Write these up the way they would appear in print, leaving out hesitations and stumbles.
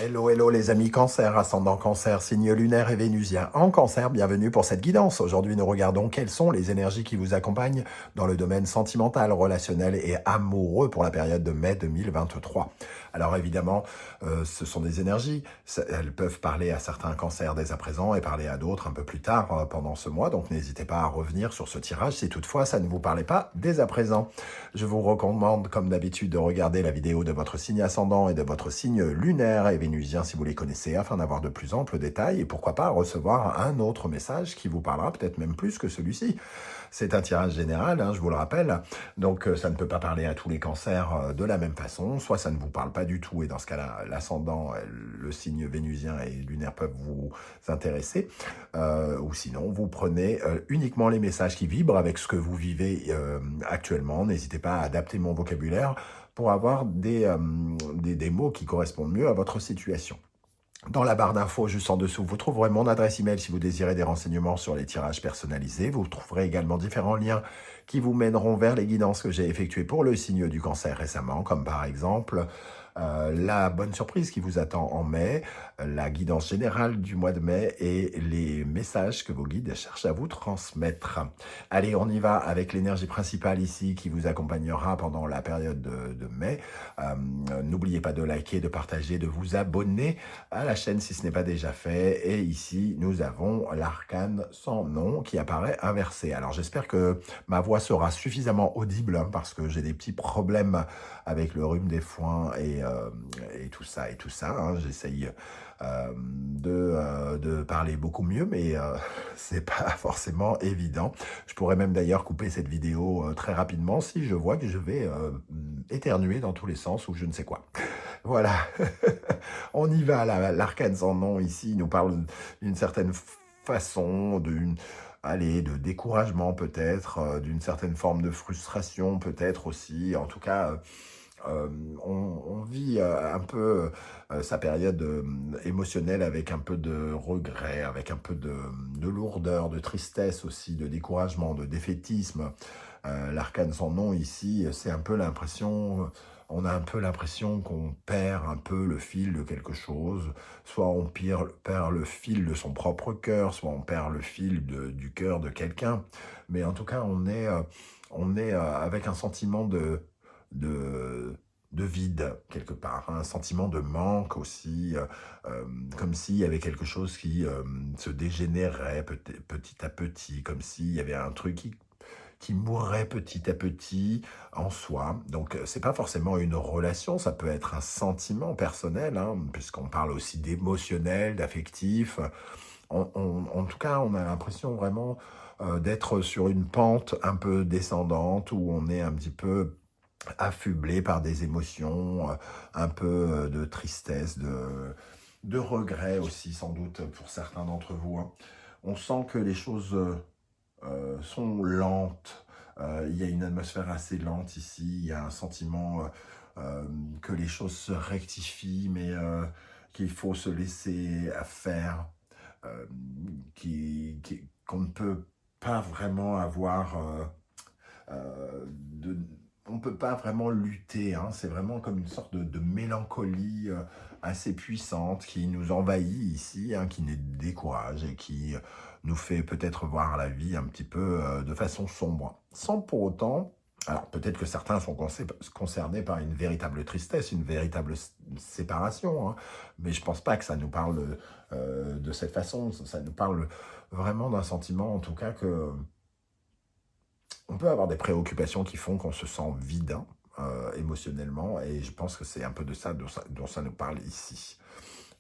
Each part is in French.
Hello, hello les amis cancer, ascendant cancer, signe lunaire et vénusien. En cancer, bienvenue pour cette guidance. Aujourd'hui, nous regardons quelles sont les énergies qui vous accompagnent dans le domaine sentimental, relationnel et amoureux pour la période de mai 2023. Alors évidemment, ce sont des énergies, elles peuvent parler à certains cancers dès à présent et parler à d'autres un peu plus tard pendant ce mois, donc n'hésitez pas à revenir sur ce tirage si toutefois ça ne vous parlait pas dès à présent. Je vous recommande comme d'habitude de regarder la vidéo de votre signe ascendant et de votre signe lunaire et vénusien si vous les connaissez afin d'avoir de plus amples détails et pourquoi pas recevoir un autre message qui vous parlera peut-être même plus que celui-ci. C'est un tirage général, hein, je vous le rappelle, donc ça ne peut pas parler à tous les cancers de la même façon, soit ça ne vous parle pas du tout et dans ce cas-là, l'ascendant, le signe vénusien et lunaire peuvent vous intéresser, ou sinon vous prenez uniquement les messages qui vibrent avec ce que vous vivez actuellement. N'hésitez pas à adapter mon vocabulaire pour avoir des mots qui correspondent mieux à votre situation. Dans la barre d'infos juste en dessous, vous trouverez mon adresse email si vous désirez des renseignements sur les tirages personnalisés. Vous trouverez également différents liens qui vous mèneront vers les guidances que j'ai effectuées pour le signe du cancer récemment, comme par exemple la bonne surprise qui vous attend en mai, la guidance générale du mois de mai et les messages que vos guides cherchent à vous transmettre. Allez, on y va avec l'énergie principale ici qui vous accompagnera pendant la période de mai. N'oubliez pas de liker, de partager, de vous abonner à la chaîne si ce n'est pas déjà fait. Et ici, nous avons l'arcane sans nom qui apparaît inversé. Alors, j'espère que ma voix sera suffisamment audible hein, parce que j'ai des petits problèmes avec le rhume des foins et tout ça hein. J'essaye de parler beaucoup mieux, mais c'est pas forcément évident. Je pourrais même d'ailleurs couper cette vidéo très rapidement si je vois que je vais éternuer dans tous les sens ou je ne sais quoi. Voilà, on y va, l'arcane sans nom ici nous parle d'une certaine façon, de découragement peut-être, d'une certaine forme de frustration peut-être aussi, en tout cas on vit un peu sa période émotionnelle avec un peu de regret, avec un peu de lourdeur, de tristesse aussi, de découragement, de défaitisme. L'arcane sans nom ici, c'est un peu l'impression, on a un peu l'impression qu'on perd un peu le fil de quelque chose, soit on perd le fil de son propre cœur, soit on perd le fil du cœur de quelqu'un, mais en tout cas on est avec un sentiment de, de vide quelque part, hein, un sentiment de manque aussi, comme s'il y avait quelque chose qui se dégénérait petit à petit, comme s'il y avait un truc qui mourrait petit à petit en soi. Donc, c'est pas forcément une relation, ça peut être un sentiment personnel, hein, puisqu'on parle aussi d'émotionnel, d'affectif. En tout cas, on a l'impression vraiment d'être sur une pente un peu descendante, où on est un petit peu affublé par des émotions, un peu de tristesse, de regret aussi, sans doute, pour certains d'entre vous, hein. On sent que les choses sont lentes. Il y a une atmosphère assez lente ici. Il y a un sentiment que les choses se rectifient, mais qu'il faut se laisser faire, euh, qu'on ne peut pas vraiment avoir on ne peut pas vraiment lutter, hein. C'est vraiment comme une sorte de mélancolie assez puissante qui nous envahit ici, hein, qui nous décourage et qui nous fait peut-être voir la vie un petit peu de façon sombre. Sans pour autant, alors peut-être que certains sont concernés par une véritable tristesse, une véritable séparation, hein, mais je ne pense pas que ça nous parle de cette façon. Ça nous parle vraiment d'un sentiment, en tout cas, que on peut avoir des préoccupations qui font qu'on se sent vide hein, émotionnellement, et je pense que c'est un peu de ça dont ça nous parle ici.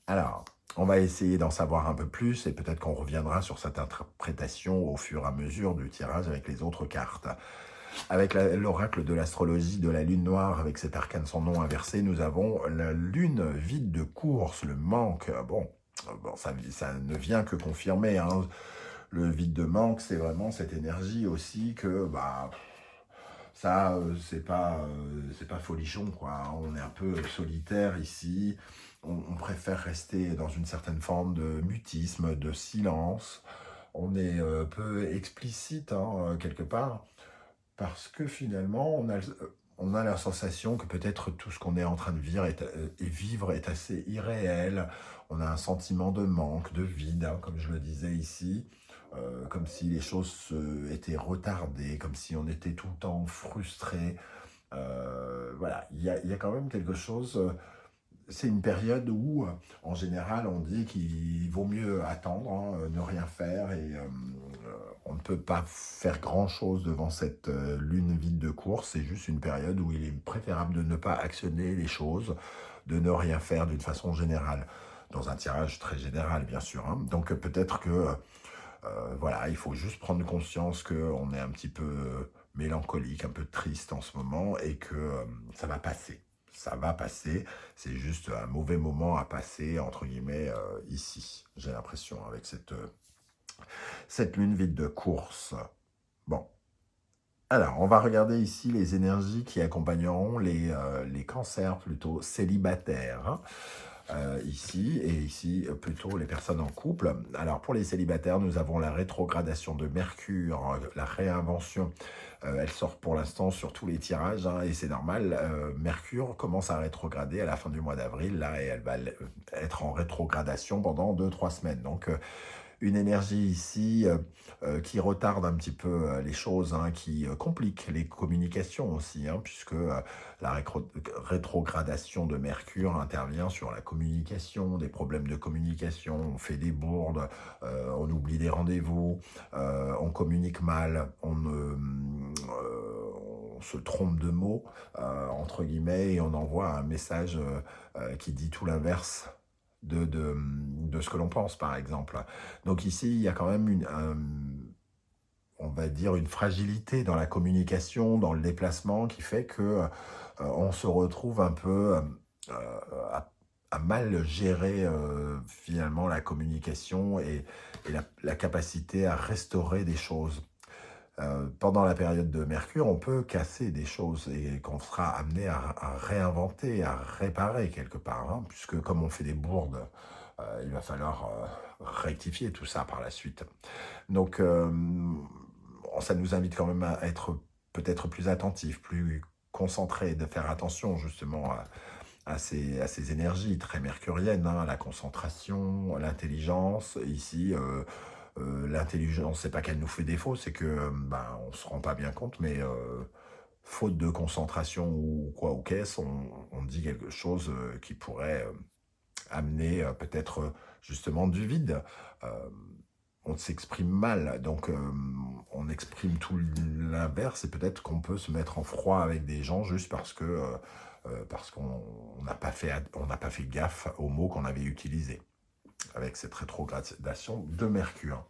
Alors, on va essayer d'en savoir un peu plus, et peut-être qu'on reviendra sur cette interprétation au fur et à mesure du tirage avec les autres cartes. Avec l'oracle de l'astrologie de la lune noire, avec cet arcane sans nom inversé, nous avons la lune vide de course, le manque. Bon ça ne vient que confirmer, hein. Le vide de manque, c'est vraiment cette énergie aussi que, ça, c'est pas folichon, quoi. On est un peu solitaire ici. On préfère rester dans une certaine forme de mutisme, de silence. On est peu explicite, hein, quelque part, parce que finalement, on a la sensation que peut-être tout ce qu'on est en train de vivre et vivre est assez irréel. On a un sentiment de manque, de vide, hein, comme je le disais ici, comme si les choses étaient retardées, comme si on était tout le temps frustré. Voilà, il y a quand même quelque chose. C'est une période où, en général, on dit qu'il vaut mieux attendre, hein, ne rien faire, et on ne peut pas faire grand-chose devant cette lune vide de course. C'est juste une période où il est préférable de ne pas actionner les choses, de ne rien faire d'une façon générale, dans un tirage très général, bien sûr, hein. Donc peut-être que, voilà, il faut juste prendre conscience qu'on est un petit peu mélancolique, un peu triste en ce moment, et que ça va passer. Ça va passer, c'est juste un mauvais moment à passer, entre guillemets, ici, j'ai l'impression, avec cette lune vide de course. Bon, alors, on va regarder ici les énergies qui accompagneront les cancers plutôt célibataires, hein, ici, et ici plutôt les personnes en couple. Alors, pour les célibataires, nous avons la rétrogradation de Mercure, la réinvention. Elle sort pour l'instant sur tous les tirages, hein, et c'est normal. Mercure commence à rétrograder à la fin du mois d'avril, là, et elle va être en rétrogradation pendant 2-3 semaines. Donc, une énergie ici qui retarde un petit peu les choses, hein, qui complique les communications aussi, hein, puisque la rétrogradation de Mercure intervient sur la communication, des problèmes de communication, on fait des bourdes, on oublie des rendez-vous, on communique mal, on se trompe de mots, entre guillemets, et on envoie un message qui dit tout l'inverse de ce que l'on pense, par exemple. Donc ici, il y a quand même on va dire, une fragilité dans la communication, dans le déplacement, qui fait que on se retrouve un peu à mal gérer finalement la communication et la capacité à restaurer des choses. Pendant la période de Mercure, on peut casser des choses et qu'on sera amené à réinventer, à réparer quelque part, hein, puisque comme on fait des bourdes, il va falloir rectifier tout ça par la suite. Donc, ça nous invite quand même à être peut-être plus attentifs, plus concentrés, de faire attention justement à ces énergies très mercuriennes, hein, la concentration, l'intelligence. Ici, l'intelligence, c'est pas qu'elle nous fait défaut, c'est que ben, on se rend pas bien compte, mais faute de concentration ou quoi ou qu'est-ce, on dit quelque chose qui pourrait amener peut-être justement du vide. Euh, on s'exprime mal, donc on exprime tout l'inverse, et peut-être qu'on peut se mettre en froid avec des gens juste parce qu'on n'a pas fait gaffe aux mots qu'on avait utilisés avec cette rétrogradation de Mercure.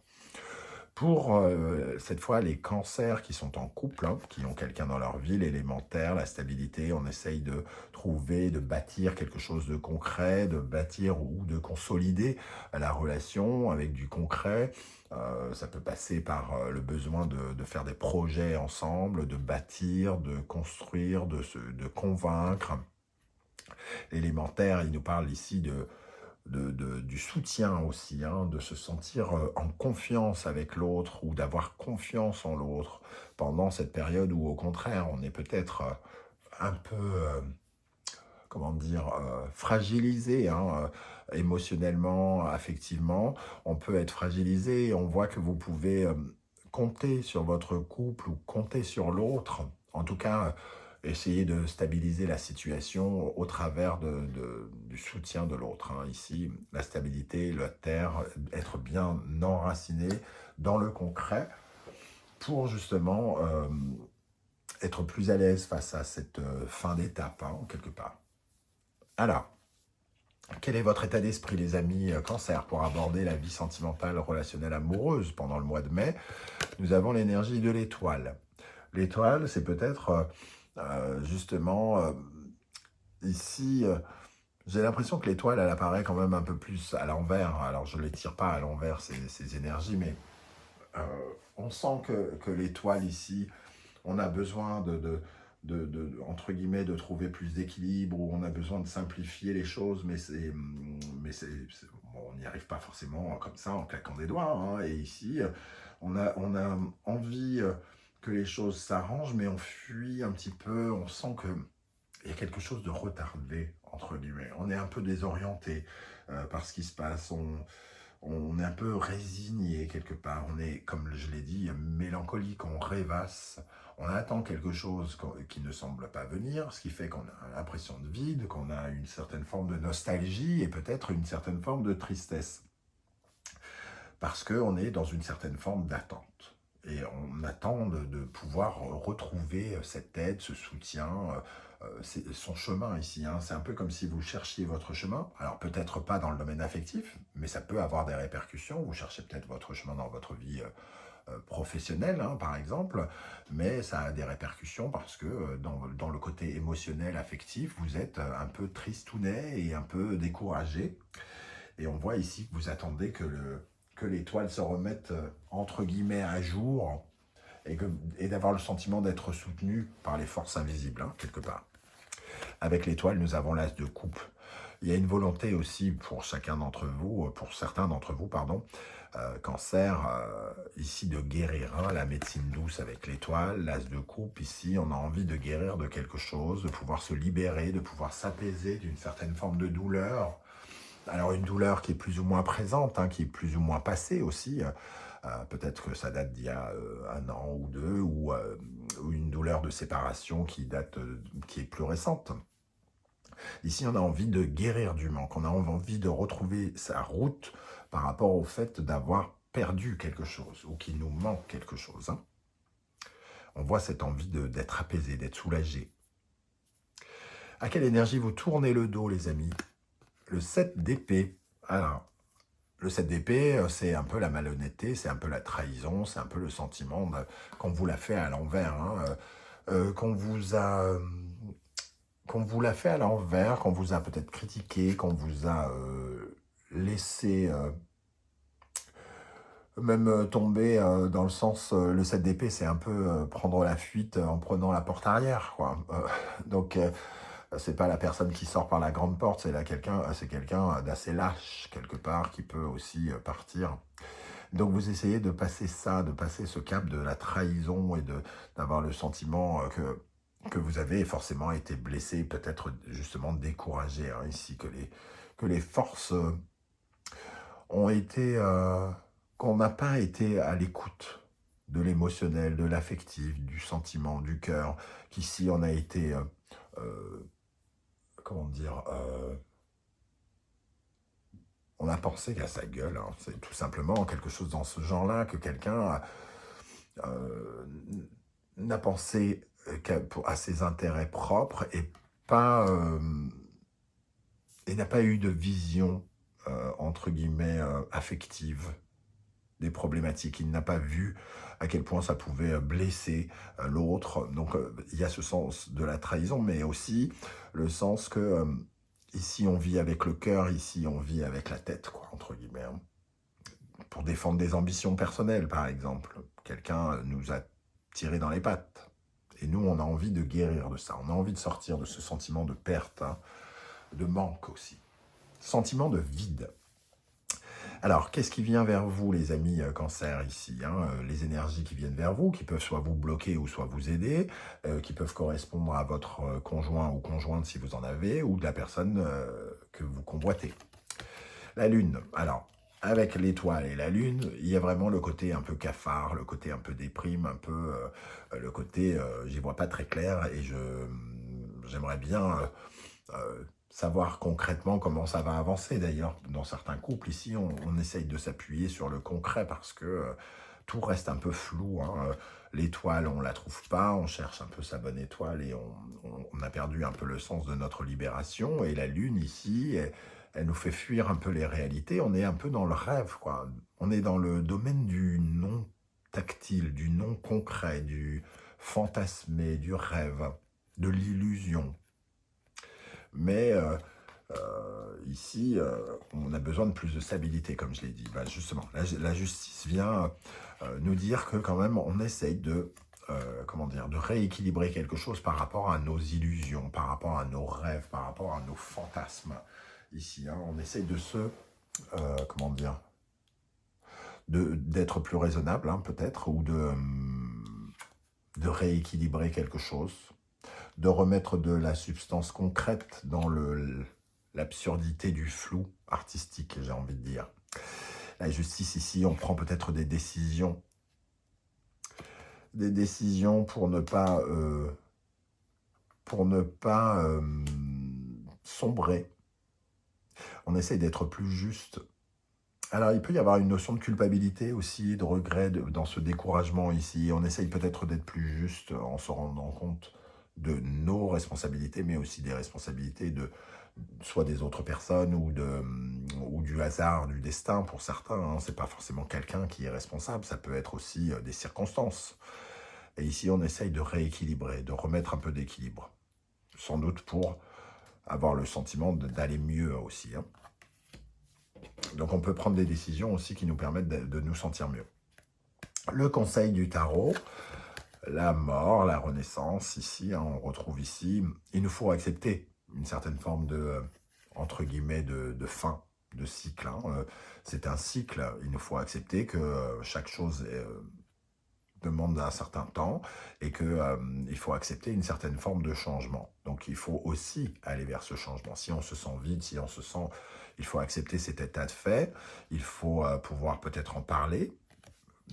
Pour cette fois, les cancers qui sont en couple, hein, qui ont quelqu'un dans leur vie, l'élémentaire, la stabilité, on essaye de trouver, de bâtir quelque chose de concret, de bâtir ou de consolider la relation avec du concret. Ça peut passer par le besoin de faire des projets ensemble, de bâtir, de construire, de convaincre. L'élémentaire, il nous parle ici du soutien aussi, hein, de se sentir en confiance avec l'autre ou d'avoir confiance en l'autre pendant cette période où au contraire on est peut-être un peu, comment dire, fragilisé, hein, émotionnellement, affectivement. On peut être fragilisé et on voit que vous pouvez compter sur votre couple ou compter sur l'autre. En tout cas, essayer de stabiliser la situation au travers du soutien de l'autre, hein. Ici, la stabilité, la terre, être bien enraciné dans le concret pour justement être plus à l'aise face à cette fin d'étape, hein, quelque part. Alors, quel est votre état d'esprit, les amis Cancer, pour aborder la vie sentimentale, relationnelle, amoureuse pendant le mois de mai? Nous avons l'énergie de l'étoile. L'étoile, c'est peut-être justement ici, j'ai l'impression que l'étoile, elle apparaît quand même un peu plus à l'envers. Alors, je ne les tire pas à l'envers, ces énergies, mais euh, on sent que l'étoile ici, on a besoin entre guillemets, de trouver plus d'équilibre, ou on a besoin de simplifier les choses, bon, on n'y arrive pas forcément comme ça en claquant des doigts, hein. Et ici, on a envie que les choses s'arrangent, mais on fuit un petit peu, on sent que il y a quelque chose de retardé, entre guillemets. On est un peu désorienté par ce qui se passe, on est un peu résigné quelque part, on est, comme je l'ai dit, mélancolique, on rêvasse, on attend quelque chose qui ne semble pas venir, ce qui fait qu'on a l'impression de vide, qu'on a une certaine forme de nostalgie et peut-être une certaine forme de tristesse. Parce qu'on est dans une certaine forme d'attente. Et on attend de pouvoir retrouver cette aide, ce soutien, c'est son chemin ici. Hein. C'est un peu comme si vous cherchiez votre chemin. Alors peut-être pas dans le domaine affectif, mais ça peut avoir des répercussions. Vous cherchez peut-être votre chemin dans votre vie professionnelle, hein, par exemple, mais ça a des répercussions parce que dans le côté émotionnel, affectif, vous êtes un peu tristounet et un peu découragé. Et on voit ici que vous attendez que l'étoile se remette entre guillemets à jour et d'avoir le sentiment d'être soutenu par les forces invisibles, hein, quelque part. Avec l'étoile, nous avons l'as de coupe. Il y a une volonté aussi pour chacun d'entre vous, pour certains d'entre vous, pardon, cancer, ici de guérir, hein, la médecine douce avec l'étoile, l'as de coupe, ici on a envie de guérir de quelque chose, de pouvoir se libérer, de pouvoir s'apaiser d'une certaine forme de douleur. Alors une douleur qui est plus ou moins présente, hein, qui est plus ou moins passée aussi, peut-être que ça date d'il y a 1 an ou 2, ou une douleur de séparation qui date, qui est plus récente. Ici, on a envie de guérir du manque, on a envie de retrouver sa route par rapport au fait d'avoir perdu quelque chose, ou qu'il nous manque quelque chose. Hein. On voit cette envie d'être apaisé, d'être soulagé. À quelle énergie vous tournez le dos, les amis? Le 7 d'épée. Alors, le 7 d'épée, c'est un peu la malhonnêteté, c'est un peu la trahison, c'est un peu le sentiment qu'on vous l'a fait à l'envers, hein, qu'on vous l'a fait à l'envers, qu'on vous a peut-être critiqué, qu'on vous a laissé même tomber dans le sens, le 7 d'épée, c'est un peu prendre la fuite en prenant la porte arrière, quoi. Donc, c'est pas la personne qui sort par la grande porte, c'est quelqu'un d'assez lâche, quelque part, qui peut aussi partir. Donc vous essayez de passer ça, de passer ce cap de la trahison et d'avoir le sentiment que vous avez forcément été blessé, peut-être justement découragé, hein, ici, que les forces ont été, qu'on n'a pas été à l'écoute de l'émotionnel, de l'affectif, du sentiment, du cœur, qu'ici on a été... comment dire, on a pensé qu'à sa gueule, hein. C'est tout simplement quelque chose dans ce genre-là, que quelqu'un n'a pensé à ses intérêts propres et pas et n'a pas eu de vision entre guillemets affective des problématiques. Il n'a pas vu à quel point ça pouvait blesser l'autre. Donc il y a ce sens de la trahison, mais aussi le sens que ici on vit avec le cœur, ici on vit avec la tête, quoi, entre guillemets. Hein. Pour défendre des ambitions personnelles, par exemple. Quelqu'un nous a tiré dans les pattes. Et nous, on a envie de guérir de ça. On a envie de sortir de ce sentiment de perte, hein, de manque aussi. Sentiment de vide. Alors, qu'est-ce qui vient vers vous, les amis cancer, ici, hein, les énergies qui viennent vers vous, qui peuvent soit vous bloquer ou soit vous aider, qui peuvent correspondre à votre conjoint ou conjointe, si vous en avez, ou de la personne que vous convoitez. La lune, alors, avec l'étoile et la lune, il y a vraiment le côté un peu cafard, le côté un peu déprime, un peu le côté, j'y vois pas très clair, et j'aimerais bien... savoir concrètement comment ça va avancer. D'ailleurs, dans certains couples, ici, on essaye de s'appuyer sur le concret parce que tout reste un peu flou. Hein. L'étoile, on la trouve pas, on cherche un peu sa bonne étoile et on a perdu un peu le sens de notre libération. Et la lune, ici, elle nous fait fuir un peu les réalités. On est un peu dans le rêve, quoi. On est dans le domaine du non tactile, du non concret, du fantasmé, du rêve, de l'illusion. Mais ici, on a besoin de plus de stabilité, comme je l'ai dit. Bah, justement, la justice vient nous dire que quand même, on essaye de, comment dire, de rééquilibrer quelque chose par rapport à nos illusions, par rapport à nos rêves, par rapport à nos fantasmes. Ici, hein, on essaye de comment dire, d'être plus raisonnable, hein, peut-être, ou de rééquilibrer quelque chose, de remettre de la substance concrète dans l'absurdité du flou artistique, j'ai envie de dire. La justice ici, on prend peut-être des décisions pour ne pas sombrer. On essaye d'être plus juste. Alors, il peut y avoir une notion de culpabilité aussi, de regret dans ce découragement ici. On essaye peut-être d'être plus juste en se rendant compte de nos responsabilités, mais aussi des responsabilités de soit des autres personnes ou du hasard, du destin pour certains. Hein. Ce n'est pas forcément quelqu'un qui est responsable, ça peut être aussi des circonstances. Et ici, on essaye de rééquilibrer, de remettre un peu d'équilibre. Sans doute pour avoir le sentiment d'aller mieux aussi. Hein. Donc on peut prendre des décisions aussi qui nous permettent de nous sentir mieux. Le conseil du tarot, la mort, la renaissance, ici, hein, on retrouve ici, il nous faut accepter une certaine forme de, entre guillemets, de fin, de cycle. Hein. C'est un cycle, il nous faut accepter que chaque chose demande un certain temps et qu'il faut accepter une certaine forme de changement. Donc il faut aussi aller vers ce changement. Si on se sent vide, si on se sent... Il faut accepter cet état de fait, il faut pouvoir peut-être en parler,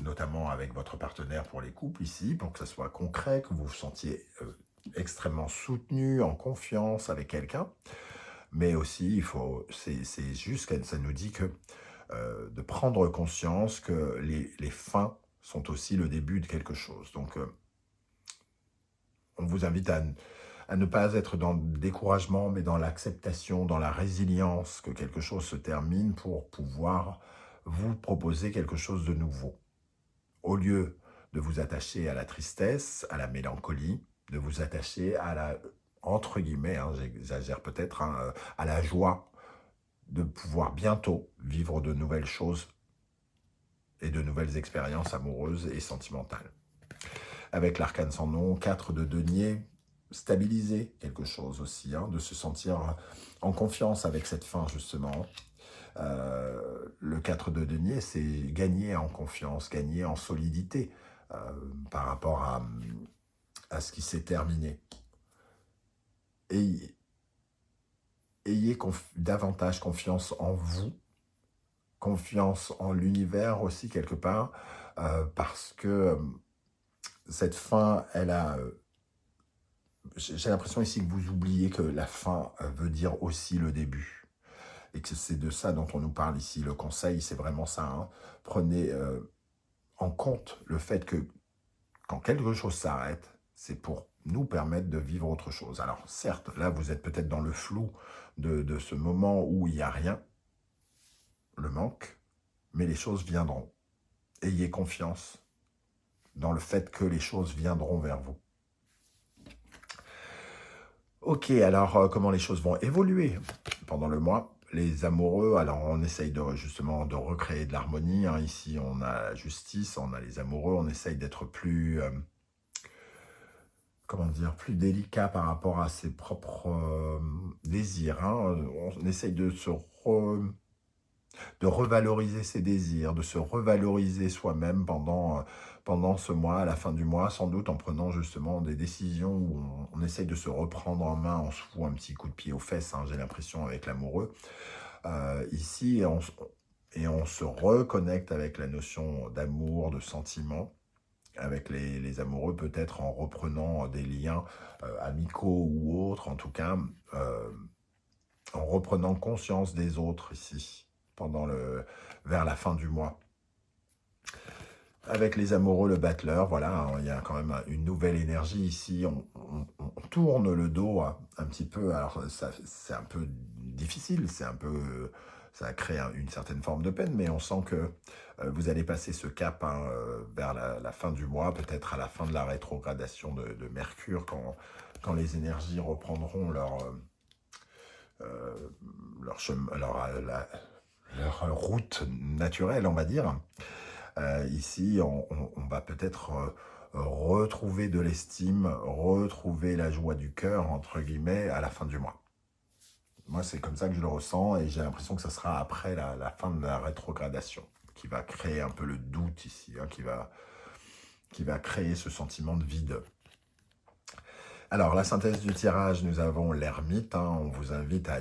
notamment avec votre partenaire pour les couples ici, pour que ça soit concret, que vous vous sentiez extrêmement soutenu, en confiance avec quelqu'un. Mais aussi, c'est juste que ça nous dit que de prendre conscience que les fins sont aussi le début de quelque chose. Donc, on vous invite à ne pas être dans le découragement, mais dans l'acceptation, dans la résilience, que quelque chose se termine pour pouvoir vous proposer quelque chose de nouveau. Au lieu de vous attacher à la tristesse, à la mélancolie, de vous attacher à la, entre guillemets, hein, j'exagère peut-être, hein, à la joie de pouvoir bientôt vivre de nouvelles choses et de nouvelles expériences amoureuses et sentimentales. Avec l'arcane sans nom, 4 de denier, stabiliser quelque chose aussi, hein, de se sentir en confiance avec cette fin justement. Le 4 de denier, c'est gagner en confiance, gagner en solidité par rapport à ce qui s'est terminé. Et ayez davantage confiance en vous, confiance en l'univers aussi quelque part, parce que cette fin, elle a... J'ai l'impression ici que vous oubliez que la fin veut dire aussi le début. Et que c'est de ça dont on nous parle ici. Le conseil, c'est vraiment ça. Hein. Prenez en compte le fait que quand quelque chose s'arrête, c'est pour nous permettre de vivre autre chose. Alors certes, là, vous êtes peut-être dans le flou de ce moment où il n'y a rien, le manque, mais les choses viendront. Ayez confiance dans le fait que les choses viendront vers vous. Ok, alors comment les choses vont évoluer pendant le mois? Les amoureux, alors on essaye justement de recréer de l'harmonie. Hein. Ici, on a la justice, on a les amoureux, on essaye d'être plus, comment dire, plus délicat par rapport à ses propres désirs. Hein. On essaye de revaloriser ses désirs, de se revaloriser soi-même pendant ce mois, à la fin du mois, sans doute en prenant justement des décisions où on essaye de se reprendre en main, on se fout un petit coup de pied aux fesses, hein, j'ai l'impression, avec l'amoureux. Ici, on se reconnecte avec la notion d'amour, de sentiment, avec les amoureux, peut-être en reprenant des liens amicaux ou autres, en tout cas, en reprenant conscience des autres ici, vers la fin du mois. Avec les amoureux, le battleur, voilà, hein, il y a quand même une nouvelle énergie ici. On tourne le dos un petit peu. Alors, c'est un peu difficile, ça crée une certaine forme de peine, mais on sent que vous allez passer ce cap hein, vers la fin du mois, peut-être à la fin de la rétrogradation de Mercure, quand les énergies reprendront leur route naturelle, on va dire. Ici, on va peut-être retrouver de l'estime, retrouver la joie du cœur, entre guillemets, à la fin du mois. Moi, c'est comme ça que je le ressens et j'ai l'impression que ce sera après la fin de la rétrogradation qui va créer un peu le doute ici, hein, qui va qui va créer ce sentiment de vide. Alors, la synthèse du tirage, nous avons l'ermite. On vous invite à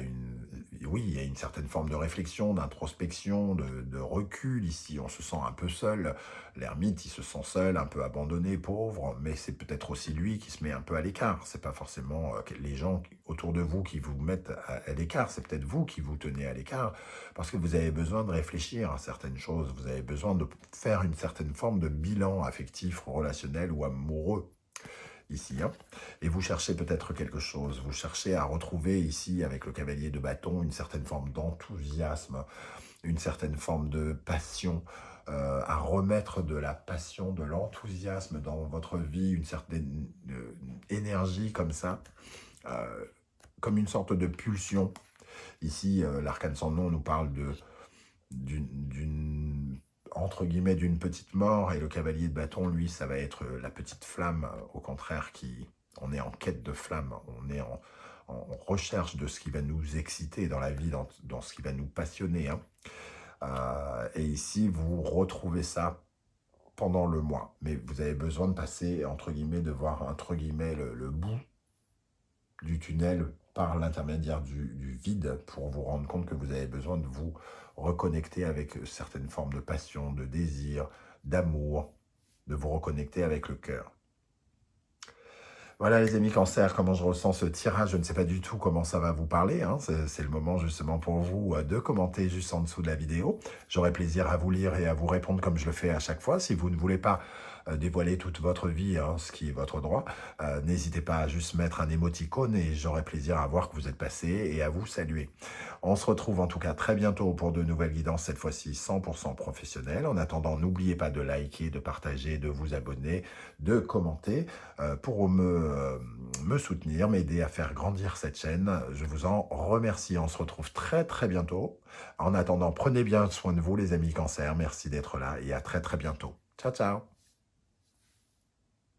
oui, il y a une certaine forme de réflexion, d'introspection, de recul. Ici, on se sent un peu seul. L'ermite, il se sent seul, un peu abandonné, pauvre, mais c'est peut-être aussi lui qui se met un peu à l'écart. C'est pas forcément les gens autour de vous qui vous mettent à l'écart, c'est peut-être vous qui vous tenez à l'écart, parce que vous avez besoin de réfléchir à certaines choses. Vous avez besoin de faire une certaine forme de bilan affectif, relationnel ou amoureux ici, et vous cherchez peut-être quelque chose, vous cherchez à retrouver ici, avec le cavalier de bâton, une certaine forme d'enthousiasme, une certaine forme de passion, à remettre de la passion, de l'enthousiasme dans votre vie, une certaine énergie comme ça, comme une sorte de pulsion. Ici, l'arcane sans nom nous parle d'une entre guillemets, d'une petite mort, et le cavalier de bâton, lui, ça va être la petite flamme, au contraire, on est en quête de flamme, on est en recherche de ce qui va nous exciter dans la vie, dans ce qui va nous passionner. Et ici, vous retrouvez ça pendant le mois, mais vous avez besoin de passer, entre guillemets, de voir, entre guillemets, le bout du tunnel par l'intermédiaire du vide, pour vous rendre compte que vous avez besoin de vous reconnecter avec certaines formes de passion, de désir, d'amour, de vous reconnecter avec le cœur. Voilà les amis Cancer, comment je ressens ce tirage. Je ne sais pas du tout comment ça va vous parler. C'est le moment justement pour vous de commenter juste en dessous de la vidéo. J'aurai plaisir à vous lire et à vous répondre comme je le fais à chaque fois. Si vous ne voulez pas dévoiler toute votre vie, ce qui est votre droit, n'hésitez pas à juste mettre un émoticône et j'aurai plaisir à voir que vous êtes passé et à vous saluer. On se retrouve en tout cas très bientôt pour de nouvelles guidances, cette fois-ci 100% professionnelles. En attendant, n'oubliez pas de liker, de partager, de vous abonner, de commenter pour me soutenir, m'aider à faire grandir cette chaîne. Je vous en remercie. On se retrouve très très bientôt. En attendant, prenez bien soin de vous les amis Cancer. Merci d'être là et à très très bientôt. Ciao ciao.